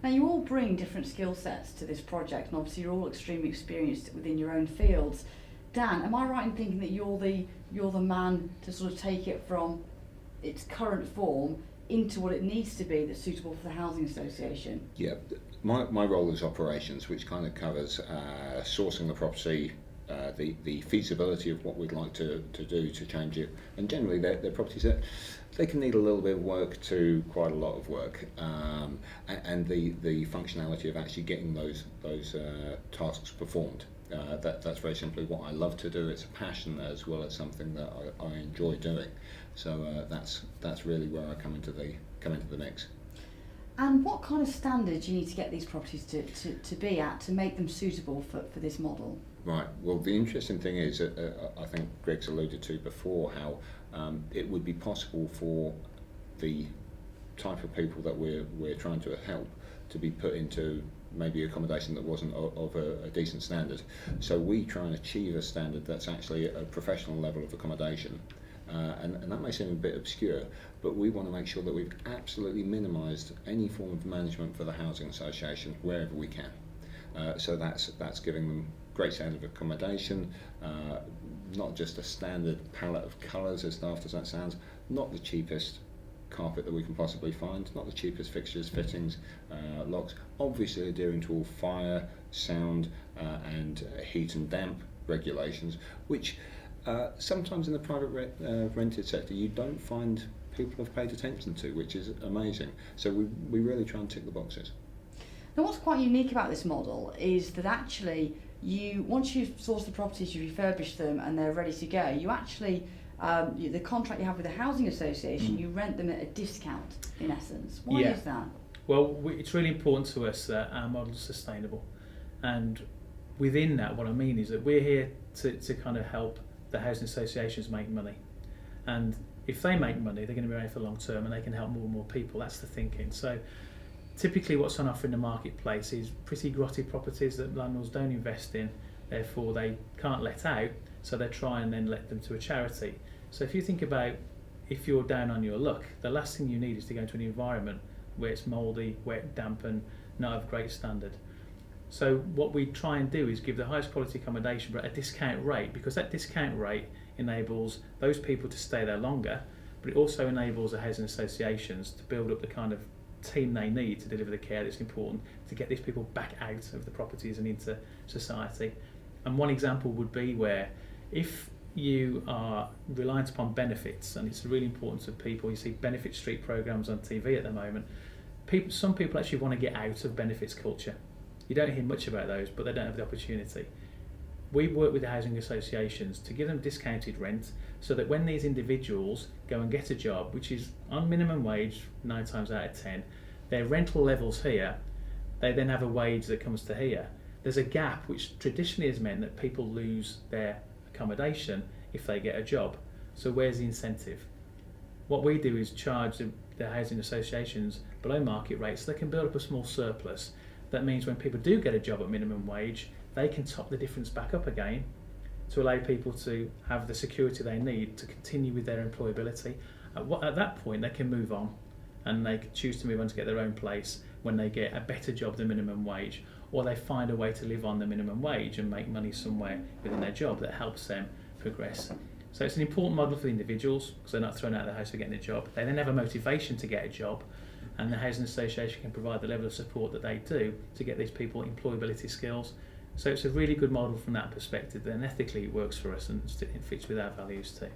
Now you all bring different skill sets to this project, and obviously you're all extremely experienced within your own fields. Dan, am I right in thinking that you're the man to sort of take it from its current form into what it needs to be that's suitable for the housing association? Yeah, my role is operations, which kind of covers sourcing the property, the feasibility of what we'd like to do to change it, and generally they're properties that they can need a little bit of work to quite a lot of work, and the functionality of actually getting those tasks performed. That's very simply what I love to do. It's a passion as well as something that I enjoy doing. So that's really where I come into the mix. And what kind of standards you need to get these properties to be at to make them suitable for this model? Right. Well, the interesting thing is, I think Greg's alluded to before, how it would be possible for the type of people that we're trying to help to be put into maybe accommodation that wasn't of a decent standard. So we try and achieve a standard that's actually a professional level of accommodation. And that may seem a bit obscure, but we want to make sure that we've absolutely minimised any form of management for the housing association wherever we can. So that's giving them great standard of accommodation, not just a standard palette of colours, as daft as that sounds, not the cheapest carpet that we can possibly find, not the cheapest fixtures, fittings, locks, obviously adhering to all fire, sound and heat and damp regulations, which sometimes in the private rented sector you don't find people have paid attention to, which is amazing. So we really try and tick the boxes. Now what's quite unique about this model is that actually once you've sourced the properties, you refurbish them and they're ready to go, you actually the contract you have with the housing association, you rent them at a discount in essence. Why is that? Well, it's really important to us that our model is sustainable, and within that what I mean is that we're here to kind of help the housing associations make money, and if they make money they're going to be around for long term and they can help more and more people. That's the thinking. So typically what's on offer in the marketplace is pretty grotty properties that landlords don't invest in, therefore they can't let out, so they try and then let them to a charity. So if you think about, if you're down on your luck, the last thing you need is to go into an environment where it's mouldy, wet, damp and not of great standard. So what we try and do is give the highest quality accommodation but at a discount rate, because that discount rate enables those people to stay there longer, but it also enables the housing associations to build up the kind of team they need to deliver the care that's important to get these people back out of the properties and into society. And one example would be where if you are reliant upon benefits, and it's really important to people, you see benefit street programs on TV at the moment, some people actually want to get out of benefits culture. You don't hear much about those, but they don't have the opportunity. We work with the housing associations to give them discounted rent so that when these individuals go and get a job, which is on minimum wage 9 times out of 10, their rental levels here, they then have a wage that comes to here. There's a gap which traditionally has meant that people lose their accommodation if they get a job. So where's the incentive? What we do is charge the housing associations below market rates so they can build up a small surplus. That means when people do get a job at minimum wage, they can top the difference back up again to allow people to have the security they need to continue with their employability. At that point they can move on, and they can choose to move on to get their own place when they get a better job than minimum wage, or they find a way to live on the minimum wage and make money somewhere within their job that helps them progress. So it's an important model for the individuals because they're not thrown out of the house for getting a job. They then have a motivation to get a job, and the housing association can provide the level of support that they do to get these people employability skills. So it's a really good model from that perspective, and ethically it works for us and it fits with our values too.